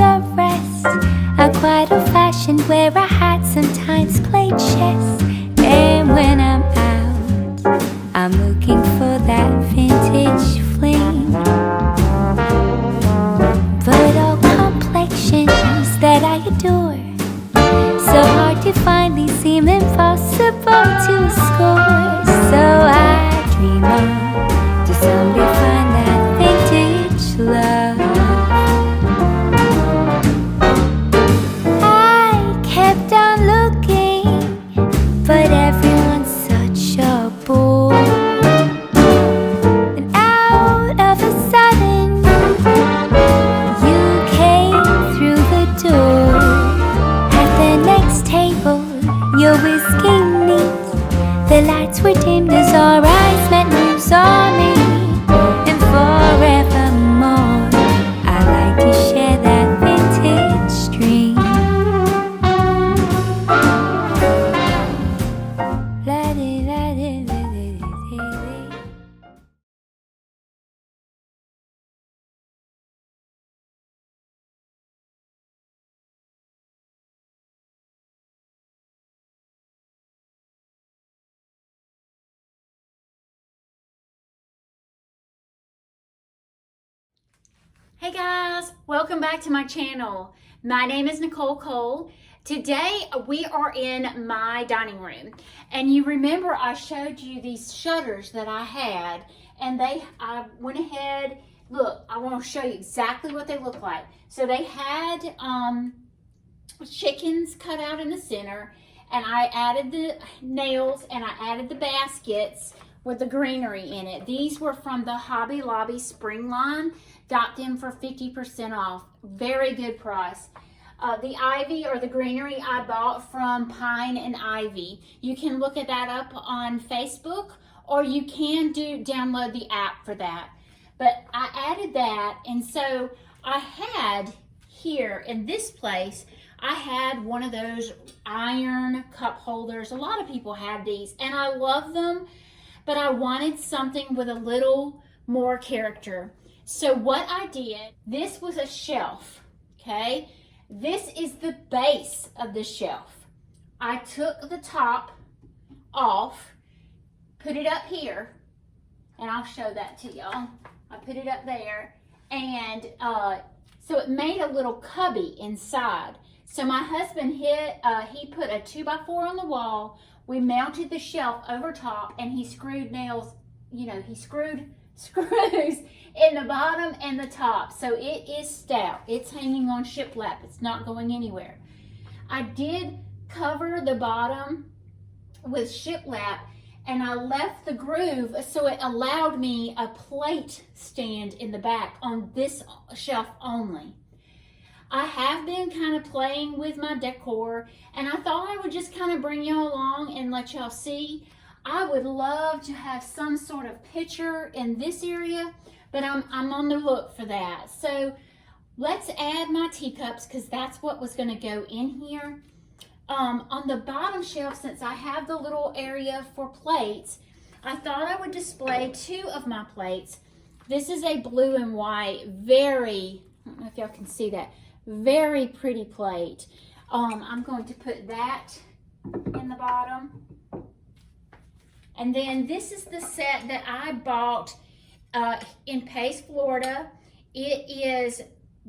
the rest. I'm quite old-fashioned where I had sometimes played chess. And when I'm out, I'm looking for that vintage fling. But all complexions that I adore, so hard to find, they seem impossible to score. So I dream on to someday find that vintage love. I kept on looking, but everyone's such a bore. And out of a sudden, you came through the door. At the next table, your whiskey neat. The lights were dimmed as our eyes met, moves on me. And forevermore, I like to share that vintage dream. Hey guys, welcome back to my channel. My name is Nicole Cole. Today we are in my dining room, and you remember I showed you these shutters that I had, and I went ahead, look, I want to show you exactly what they look like. So they had chickens cut out in the center, and I added the nails and I added the baskets with the greenery in it. These were from the Hobby Lobby spring line. Got them for 50% off. Very good price. The ivy or the greenery I bought from Pine and Ivy. You can look at that up on Facebook, or you can download the app for that. But I added that, and so I had here in this place, I had one of those iron cup holders. A lot of people have these, and I love them, but I wanted something with a little more character. So what I did, this was a shelf, okay? This is the base of the shelf. I took the top off, put it up here, and I'll show that to y'all. I put it up there, and so it made a little cubby inside. So my husband, he put a 2x4 on the wall. We mounted the shelf over top, and he screwed nails, he screwed screws in the bottom and the top. So it is stout. It's hanging on shiplap. It's not going anywhere. I did cover the bottom with shiplap, and I left the groove so it allowed me a plate stand in the back on this shelf only. I have been kind of playing with my decor, and I thought I would just kind of bring y'all along and let y'all see. I would love to have some sort of picture in this area, but I'm on the look for that. So let's add my teacups, because that's what was going to go in here. On the bottom shelf, since I have the little area for plates, I thought I would display two of my plates. This is a blue and white, I don't know if y'all can see that, very pretty plate. I'm going to put that in the bottom. And then this is the set that I bought in Pace, Florida. It is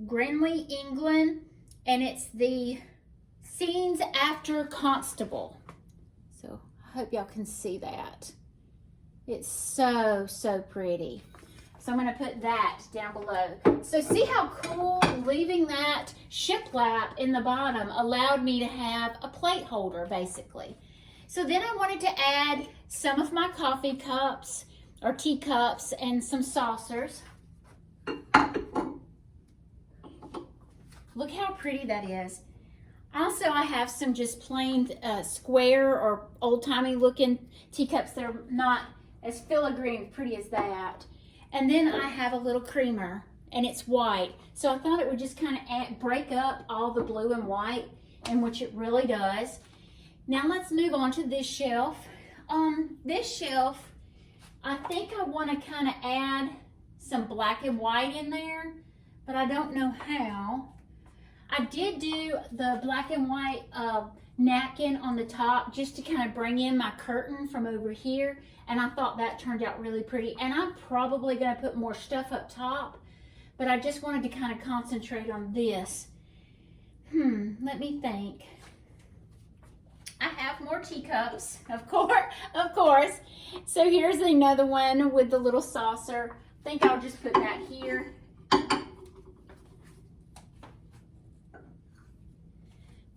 Grinley, England, and it's the Scenes After Constable. So I hope y'all can see that. It's so, so pretty. So I'm going to put that down below. So see how cool leaving that shiplap in the bottom allowed me to have a plate holder, basically. So then I wanted to add some of my coffee cups or teacups and some saucers. Look how pretty that is. Also, I have some just plain square or old-timey looking teacups that are not as filigree and pretty as that. And then I have a little creamer, and it's white. So I thought it would just kind of break up all the blue and white, in which it really does. Now let's move on to this shelf. This shelf, I think I want to kind of add some black and white in there, but I don't know how. I did do the black and white napkin on the top just to kind of bring in my curtain from over here, and I thought that turned out really pretty. And I'm probably going to put more stuff up top, but I just wanted to kind of concentrate on this. Let me think. I have more teacups, of course. So here's another one with the little saucer. I think I'll just put that here.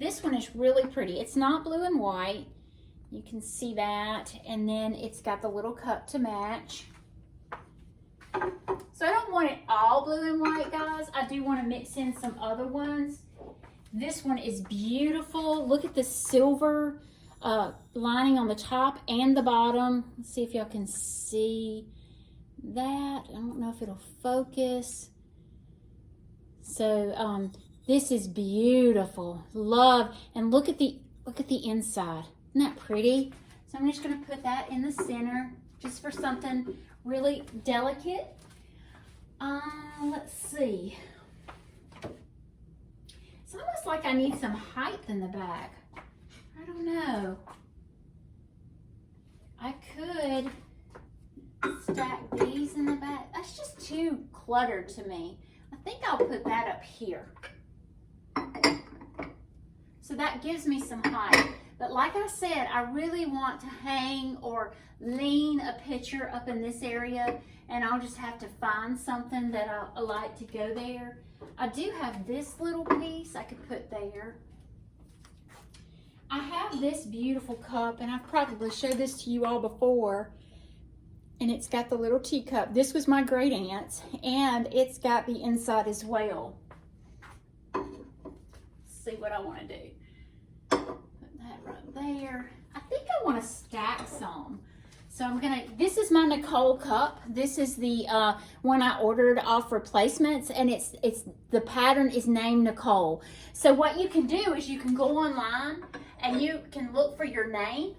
This one is really pretty. It's not blue and white. You can see that. And then it's got the little cup to match. So I don't want it all blue and white, guys. I do want to mix in some other ones. This one is beautiful. Look at the silver lining on the top and the bottom. Let's see if y'all can see that. I don't know if it'll focus. So this is beautiful. Love. And look at the inside. Isn't that pretty? So I'm just going to put that in the center just for something really delicate. Let's see. It's almost like I need some height in the back. I don't know. I could stack these in the back. That's just too cluttered to me. I think I'll put that up here. So that gives me some height. But like I said, I really want to hang or lean a picture up in this area, and I'll just have to find something that I like to go there. I do have this little piece I could put there. I have this beautiful cup, and I've probably showed this to you all before, and it's got the little teacup. This was my great aunt's, and it's got the inside as well. Let's see what I want to do. Put that right there. I think I want to stack some. So I'm gonna, this is my Nicole cup. This is the one I ordered off replacements, and it's the pattern is named Nicole. So what you can do is you can go online and you can look for your name,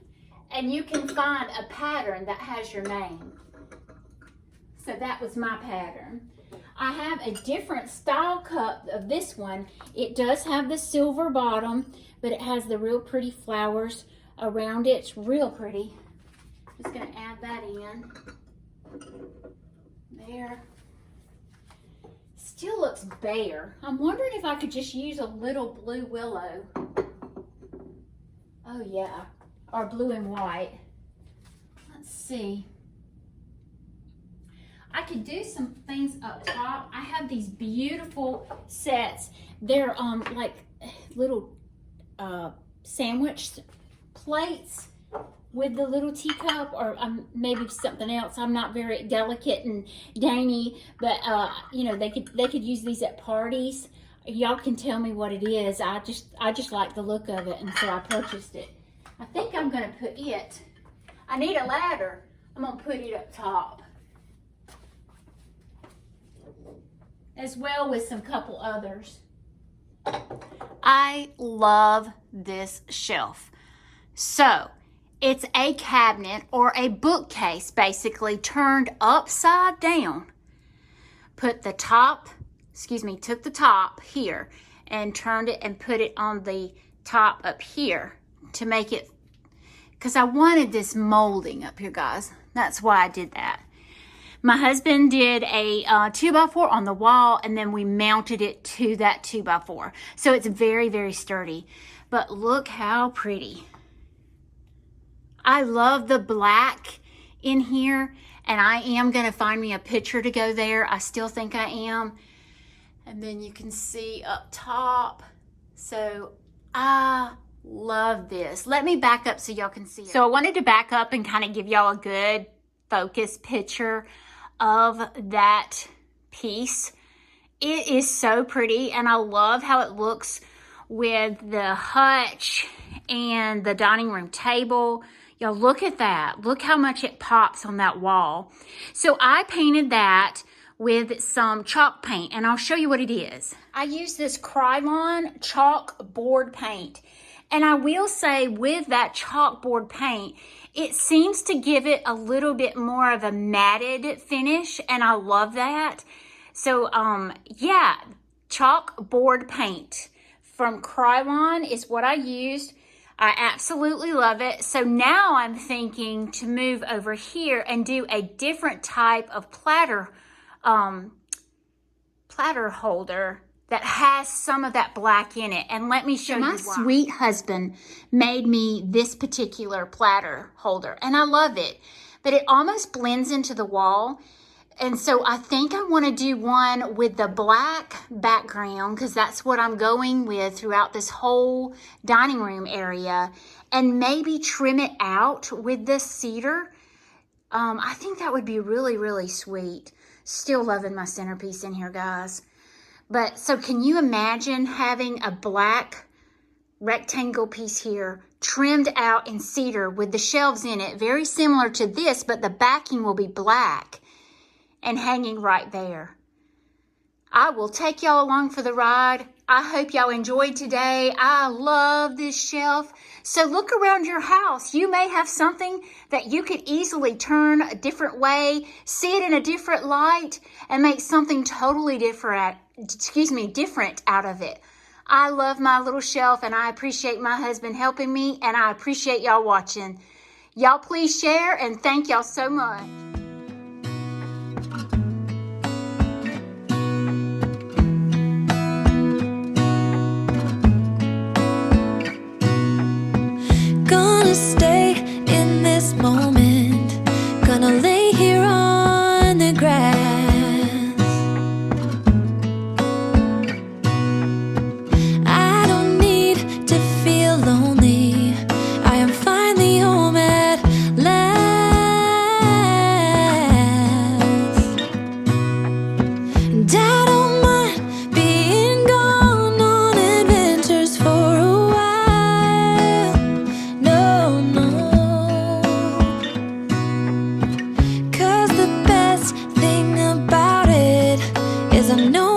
and you can find a pattern that has your name. So that was my pattern. I have a different style cup of this one. It does have the silver bottom, but it has the real pretty flowers around it. It's real pretty. Just gonna add that in. There. Still looks bare. I'm wondering if I could just use a little blue willow. Oh yeah, or blue and white. Let's see. I could do some things up top. I have these beautiful sets. They're like little sandwich plates with the little teacup, or maybe something else. I'm not very delicate and dainty, but you know, they could use these at parties. Y'all can tell me what it is. I just like the look of it, and so I purchased it. I think I'm gonna put it. I need a ladder. I'm gonna put it up top, as well with some couple others. I love this shelf. So it's a cabinet or a bookcase, basically turned upside down. Took the top here and turned it and put it on the top up here to make it, because I wanted this molding up here, guys. That's why I did that. My husband did a 2x4 on the wall, and then we mounted it to that 2x4. So it's very, very sturdy. But look how pretty. I love the black in here, and I am going to find me a picture to go there. I still think I am. And then you can see up top. So I love this. Let me back up so y'all can see it. So I wanted to back up and kind of give y'all a good focus picture of that piece. It is so pretty, and I love how it looks with the hutch and the dining room table. Y'all look at that. Look how much it pops on that wall. So I painted that with some chalk paint, and I'll show you what it is. I use this Krylon chalkboard paint, and I will say with that chalkboard paint, it seems to give it a little bit more of a matted finish, and I love that. So yeah, chalkboard paint from Krylon is what I used. I absolutely love it. So now I'm thinking to move over here and do a different type of platter holder that has some of that black in it. And let me show you why. My sweet husband made me this particular platter holder, and I love it, but it almost blends into the wall. And so I think I want to do one with the black background, because that's what I'm going with throughout this whole dining room area, and maybe trim it out with this cedar. I think that would be really, really sweet. Still loving my centerpiece in here, guys. But so can you imagine having a black rectangle piece here trimmed out in cedar with the shelves in it, very similar to this, but the backing will be black and hanging right there. I will take y'all along for the ride. I hope y'all enjoyed today. I love this shelf. So look around your house. You may have something that you could easily turn a different way, see it in a different light, and make something totally different out of it. I love my little shelf, and I appreciate my husband helping me, and I appreciate y'all watching. Y'all please share, and thank y'all so much. Stay in this moment, gonna lay here on the grass. I don't need to feel lonely, I am finally home at last. And I don't mind being gone on adventures for a while. I know